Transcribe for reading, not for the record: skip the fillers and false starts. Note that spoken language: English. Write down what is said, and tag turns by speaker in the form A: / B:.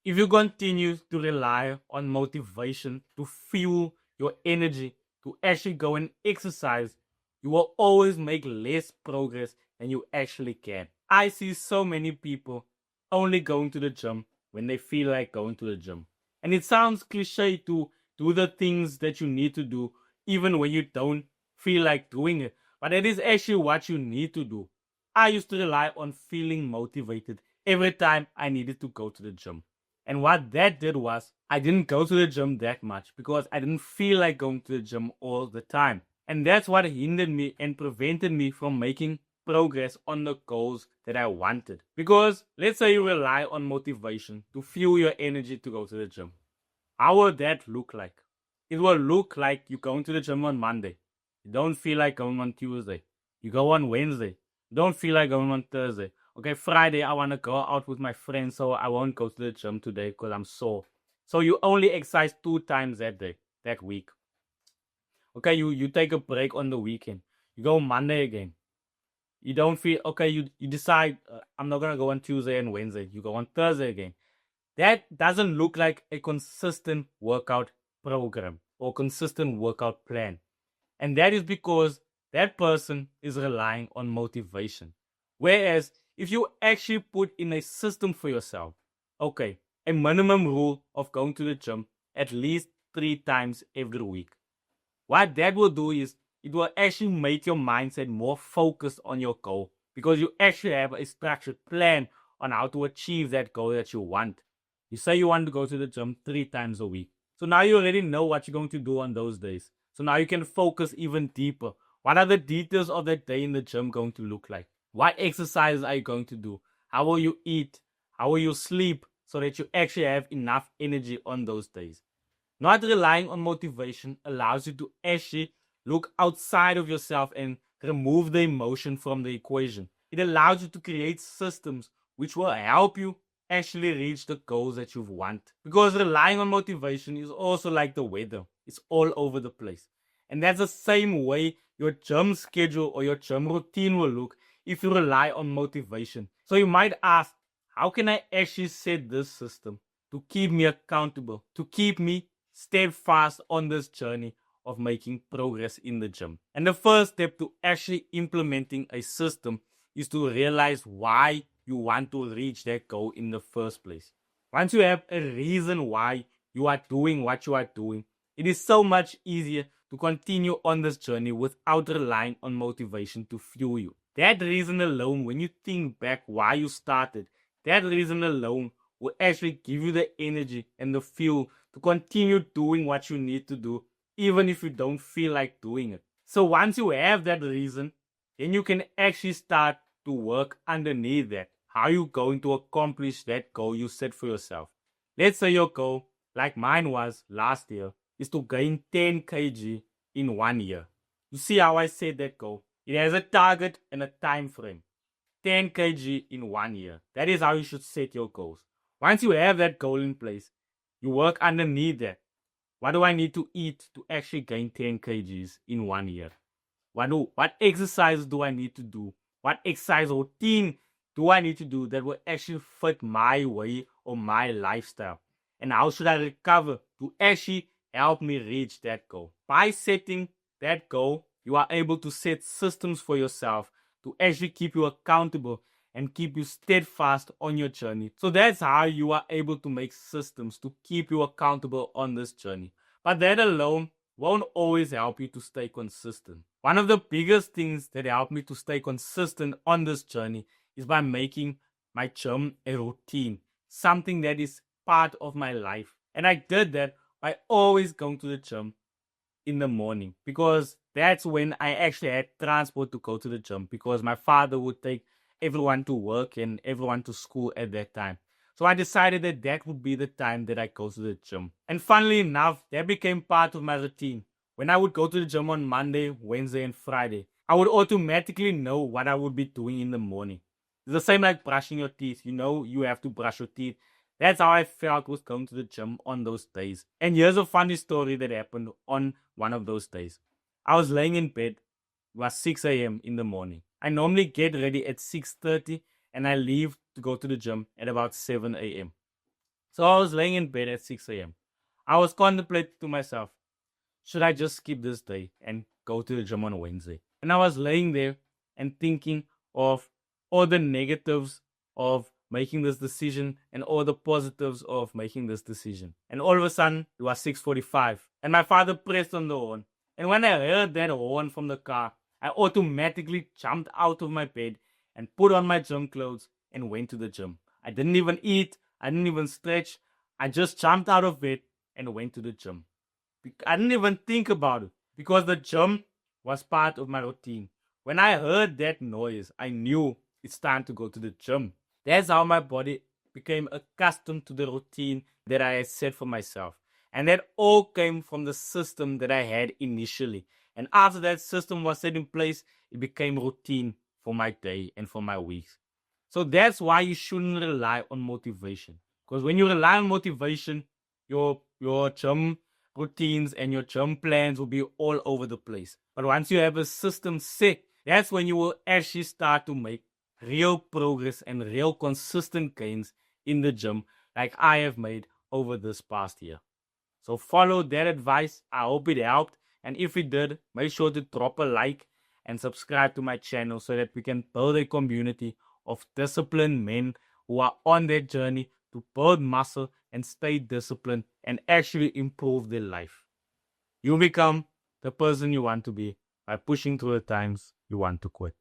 A: If you continue to rely on motivation to fuel your energy to actually go and exercise, you will always make less progress than you actually can. I see so many people only going to the gym when they feel like going to the gym. And it sounds cliche to do the things that you need to do even when you don't feel like doing it, but it is actually what you need to do. I used to rely on feeling motivated every time I needed to go to the gym. And what that did was, I didn't go to the gym that much because I didn't feel like going to the gym all the time. And that's what hindered me and prevented me from making progress on the goals that I wanted. Because let's say you rely on motivation to fuel your energy to go to the gym. How will that look like? It will look like you going to the gym on Monday. You don't feel like going on Tuesday. You go on Wednesday. You don't feel like going on Thursday. Okay, Friday, I want to go out with my friends, so I won't go to the gym today because I'm sore. So you only exercise 2 times that day, that week. Okay, you take a break on the weekend. You go Monday again. You don't feel, okay, you decide, I'm not going to go on Tuesday and Wednesday. You go on Thursday again. That doesn't look like a consistent workout program or consistent workout plan. And that is because that person is relying on motivation. Whereas if you actually put in a system for yourself, okay, a minimum rule of going to the gym at least 3 times every week. What that will do is it will actually make your mindset more focused on your goal because you actually have a structured plan on how to achieve that goal that you want. You say you want to go to the gym 3 times a week. So now you already know what you're going to do on those days. So now you can focus even deeper. What are the details of that day in the gym going to look like? What exercises are you going to do? How will you eat? How will you sleep so that you actually have enough energy on those days? Not relying on motivation allows you to actually look outside of yourself and remove the emotion from the equation. It allows you to create systems which will help you actually reach the goals that you want. Because relying on motivation is also like the weather, it's all over the place. And that's the same way your gym schedule or your gym routine will look if you rely on motivation. So you might ask, how can I actually set this system to keep me accountable, to keep me steadfast on this journey of making progress in the gym? And the first step to actually implementing a system is to realize why you want to reach that goal in the first place. Once you have a reason why you are doing what you are doing, it is so much easier to continue on this journey without relying on motivation to fuel you. That reason alone, when you think back why you started, that reason alone will actually give you the energy and the fuel to continue doing what you need to do, even if you don't feel like doing it. So once you have that reason, then you can actually start to work underneath that. How are you going to accomplish that goal you set for yourself? Let's say your goal, like mine was last year, is to gain 10 kg in 1 year. You see how I set that goal? It has a target and a time frame. 10 kg in 1 year. That is how you should set your goals. Once you have that goal in place, you work underneath that. What do I need to eat to actually gain 10 kgs in 1 year? What exercise do I need to do? What exercise routine do I need to do that will actually fit my way or my lifestyle? And how should I recover to actually help me reach that goal? By setting that goal, you are able to set systems for yourself to actually keep you accountable and keep you steadfast on your journey. So that's how you are able to make systems to keep you accountable on this journey. But that alone won't always help you to stay consistent. One of the biggest things that helped me to stay consistent on this journey is by making my gym a routine, something that is part of my life. And I did that by always going to the gym in the morning because that's when I actually had transport to go to the gym because my father would take everyone to work and everyone to school at that time. So I decided that that would be the time that I go to the gym. And funnily enough, that became part of my routine. When I would go to the gym on Monday, Wednesday, and Friday, I would automatically know what I would be doing in the morning. It's the same like brushing your teeth. You know, you have to brush your teeth. That's how I felt with going to the gym on those days. And here's a funny story that happened on one of those days. I was laying in bed. It was 6 a.m. in the morning. I normally get ready at 6:30 and I leave to go to the gym at about 7 a.m. So I was laying in bed at 6 a.m. I was contemplating to myself, should I just skip this day and go to the gym on Wednesday? And I was laying there and thinking of all the negatives of making this decision and all the positives of making this decision. And all of a sudden, it was 6:45, and my father pressed on the horn. And when I heard that horn from the car, I automatically jumped out of my bed and put on my gym clothes and went to the gym. I didn't even eat, I didn't even stretch. I just jumped out of bed and went to the gym. I didn't even think about it because the gym was part of my routine. When I heard that noise, I knew it's time to go to the gym. That's how my body became accustomed to the routine that I had set for myself. And that all came from the system that I had initially. And after that system was set in place, it became routine for my day and for my weeks. So that's why you shouldn't rely on motivation. Because when you rely on motivation, your gym routines and your gym plans will be all over the place. But once you have a system set, that's when you will actually start to make real progress and real consistent gains in the gym, like I have made over this past year. So follow that advice. I hope it helped. And if it did, make sure to drop a like and subscribe to my channel so that we can build a community of disciplined men who are on their journey to build muscle and stay disciplined and actually improve their life. You become the person you want to be by pushing through the times you want to quit.